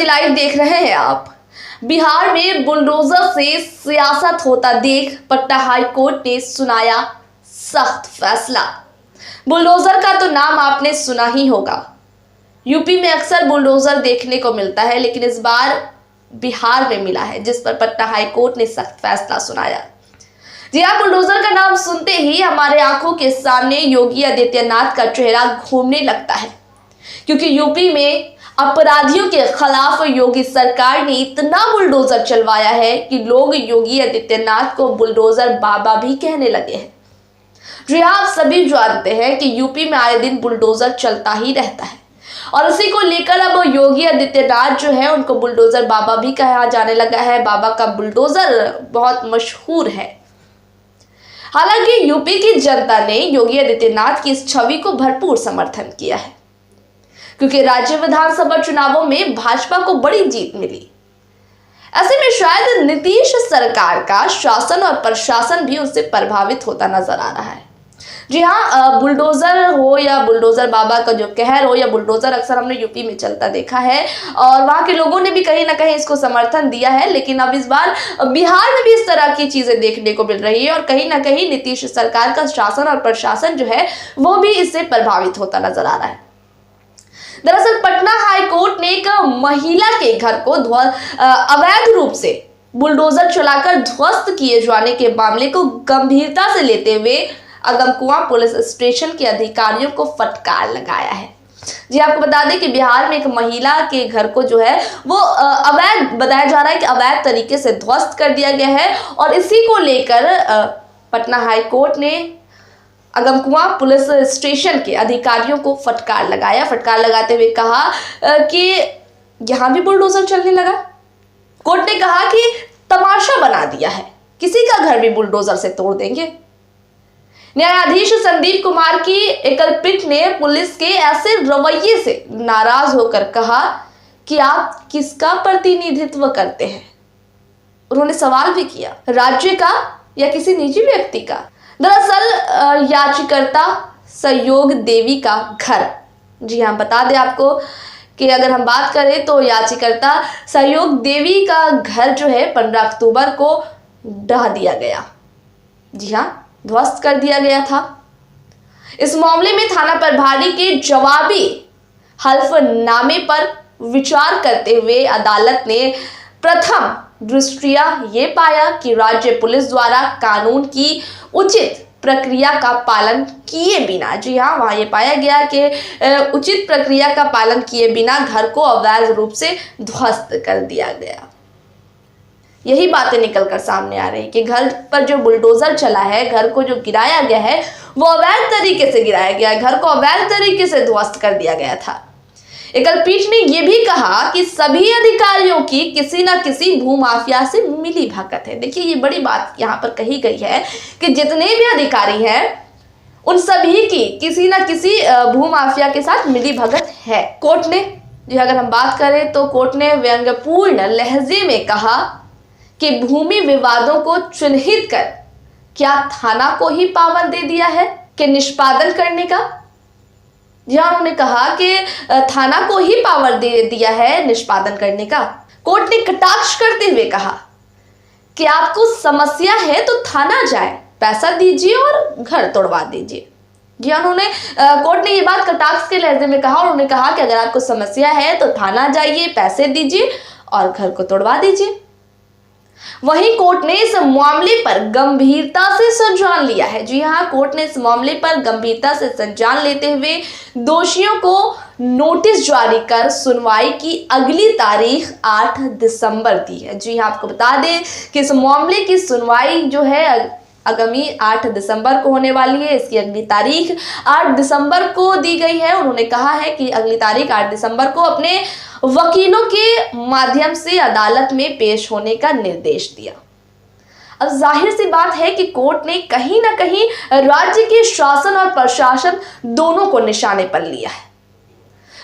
MG live देख रहे हैं आप। बिहार में बुलडोजर से सियासत होता देख पटना हाई कोर्ट ने सुनाया सख्त फैसला। बुलडोजर का तो नाम आपने सुना ही होगा। यूपी में अक्सर बुलडोजर देखने को मिलता है, लेकिन इस बार बिहार में मिला है, जिस पर पटना हाई कोर्ट ने सख्त फैसला सुनाया। जी हाँ, बुलडोजर का नाम सुनते ही हमारे आंखों के सामने योगी आदित्यनाथ का चेहरा घूमने लगता है, क्योंकि यूपी में अपराधियों के खिलाफ योगी सरकार ने इतना बुलडोजर चलवाया है कि लोग योगी आदित्यनाथ को बुलडोजर बाबा भी कहने लगे हैं। जी हाँ, आप सभी जानते हैं कि यूपी में आए दिन बुलडोजर चलता ही रहता है, और इसी को लेकर अब योगी आदित्यनाथ जो है उनको बुलडोजर बाबा भी कहा जाने लगा है। बाबा का बुलडोजर बहुत मशहूर है। हालांकि यूपी की जनता ने योगी आदित्यनाथ की इस छवि को भरपूर समर्थन किया है, क्योंकि राज्य विधानसभा चुनावों में भाजपा को बड़ी जीत मिली। ऐसे में शायद नीतीश सरकार का शासन और प्रशासन भी उससे प्रभावित होता नजर आ रहा है। जी हाँ, बुलडोजर हो या बुलडोजर बाबा का जो कहर हो या बुलडोजर अक्सर हमने यूपी में चलता देखा है, और वहां के लोगों ने भी कहीं ना कहीं इसको समर्थन दिया है। लेकिन अब इस बार बिहार में भी इस तरह की चीजें देखने को मिल रही है, और कहीं ना कहीं नीतीश सरकार का शासन और प्रशासन जो है वो भी इससे प्रभावित होता नजर आ रहा है। दरअसल पटना हाई कोर्ट ने एक महिला के घर को अवैध रूप से बुलडोजर चलाकर ध्वस्त किए जाने के मामले को गंभीरता से लेते हुए अगमकुआं पुलिस स्टेशन के अधिकारियों को फटकार लगाया है। जी आपको बता दें कि बिहार में एक महिला के घर को जो है वो अवैध बताया जा रहा है कि अवैध तरीके से ध्वस्त कर दिया गया है, और इसी को लेकर पटना हाई कोर्ट ने अगमकुआं पुलिस स्टेशन के अधिकारियों को फटकार लगाया। फटकार लगाते हुए कहा कि यहां भी बुलडोजर चलने लगा। कोर्ट ने कहा कि तमाशा बना दिया है, किसी का घर भी बुलडोजर से तोड़ देंगे। न्यायाधीश संदीप कुमार की एकलपीठ ने पुलिस के ऐसे रवैये से नाराज होकर कहा कि आप किसका प्रतिनिधित्व करते हैं। उन्होंने सवाल भी किया, राज्य का या किसी निजी व्यक्ति का। दरअसल याचिकाकर्ता सहयोग देवी का घर, जी हाँ बता दें आपको कि अगर हम बात करें तो याचिकाकर्ता सहयोग देवी का घर जो है 15 अक्टूबर को ढा दिया गया। जी हाँ, ध्वस्त कर दिया गया था। इस मामले में थाना प्रभारी के जवाबी हल्फनामे पर विचार करते हुए अदालत ने प्रथम दृष्टया ये पाया कि राज्य पुलिस द्वारा कानून की उचित प्रक्रिया का पालन किए बिना, जी हाँ वहां ये पाया गया कि उचित प्रक्रिया का पालन किए बिना घर को अवैध रूप से ध्वस्त कर दिया गया। यही बातें निकलकर सामने आ रही कि घर पर जो बुलडोजर चला है, घर को जो गिराया गया है वो अवैध तरीके से गिराया गया है, घर को अवैध तरीके से ध्वस्त कर दिया गया था। एकलपीठ ने यह भी कहा कि सभी अधिकारियों की किसी न किसी भूमाफिया से मिली भगत है। देखिए ये बड़ी बात यहाँ पर कही गई है कि जितने भी अधिकारी हैं उन सभी की किसी न किसी भूमाफिया के साथ मिली भगत है। कोर्ट ने, जी अगर हम बात करें तो कोर्ट ने व्यंग्यपूर्ण लहजे में कहा कि भूमि विवादों को चिन्हित कर क्या थाना को ही पावर दे दिया है कि निष्पादन करने का। जहां उन्होंने कहा कि थाना को ही पावर दे दिया है निष्पादन करने का। कोर्ट ने कटाक्ष करते हुए कहा कि आपको समस्या है तो थाना जाए, पैसा दीजिए और घर तोड़वा दीजिए। जी उन्होंने कोर्ट ने ये बात कटाक्ष के लहजे में कहा, और उन्होंने कहा कि अगर आपको समस्या है तो थाना जाइए, पैसे दीजिए और घर को तोड़वा दीजिए। वहीं कोर्ट ने इस मामले पर गंभीरता से संज्ञान लिया है। जी हाँ, कोर्ट ने इस मामले पर गंभीरता से संज्ञान लेते हुए दोषियों को नोटिस जारी कर सुनवाई की अगली तारीख 8 दिसंबर दी है। जी हाँ, आपको बता दें कि इस मामले की सुनवाई जो है आगामी 8 दिसंबर को होने वाली है। इसकी अगली तारीख 8 दिसंबर को दी गई है। उन्होंने कहा है कि अगली तारीख 8 दिसंबर को अपने वकीलों के माध्यम से अदालत में पेश होने का निर्देश दिया। अब जाहिर सी बात है कि कोर्ट ने कहीं ना कहीं राज्य के शासन और प्रशासन दोनों को निशाने पर लिया है।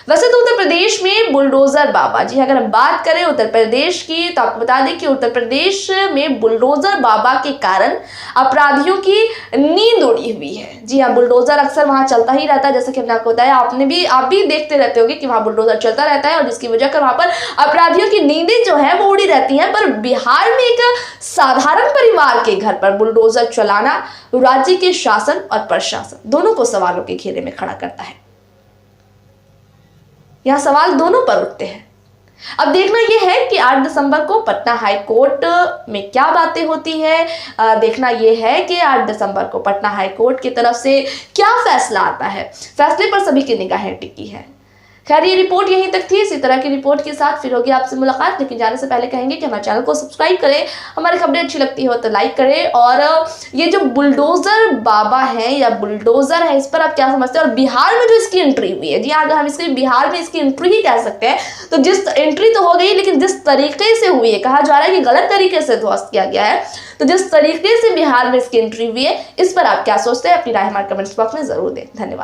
वैसे तो उत्तर प्रदेश में बुलडोजर बाबा, जी अगर हम बात करें उत्तर प्रदेश की, तो आपको बता दें कि उत्तर प्रदेश में बुलडोजर बाबा के कारण अपराधियों की नींद उड़ी हुई है। जी हाँ, बुलडोजर अक्सर वहां चलता ही रहता है, जैसे कि हमने आपको बताया, आप भी देखते रहते होंगे कि वहां बुलडोजर चलता रहता है और जिसकी वजह कर वहां पर अपराधियों की नींदें जो है वो उड़ी रहती हैं। पर बिहार में एक साधारण परिवार के घर पर बुलडोजर चलाना राज्य के शासन और प्रशासन दोनों को सवालों के घेरे में खड़ा करता है। यहां सवाल दोनों पर उठते हैं। अब देखना यह है कि 8 दिसंबर को पटना हाई कोर्ट में क्या बातें होती है। देखना यह है कि 8 दिसंबर को पटना हाई कोर्ट की तरफ से क्या फैसला आता है। फैसले पर सभी की निगाहें टिकी है। खैर, ये रिपोर्ट यहीं तक थी। इसी तरह की रिपोर्ट के साथ फिर होगी आपसे मुलाकात, लेकिन जाने से पहले कहेंगे कि हमारे चैनल को सब्सक्राइब करें, हमारी खबरें अच्छी लगती हो तो लाइक करें। और ये जो बुलडोजर बाबा है या बुलडोजर है, इस पर आप क्या समझते हैं? और बिहार में जो इसकी एंट्री हुई है, जी अगर हम इसकी बिहार में इसकी एंट्री ही कह सकते हैं, तो जिस एंट्री तो हो गई, लेकिन जिस तरीके से हुई है, कहा जा रहा है कि गलत तरीके से ध्वस्त किया गया है, तो जिस तरीके से बिहार में इसकी एंट्री हुई है, इस पर आप क्या सोचते हैं? अपनी राय हमारे कमेंट्स बॉक्स में जरूर दें। धन्यवाद।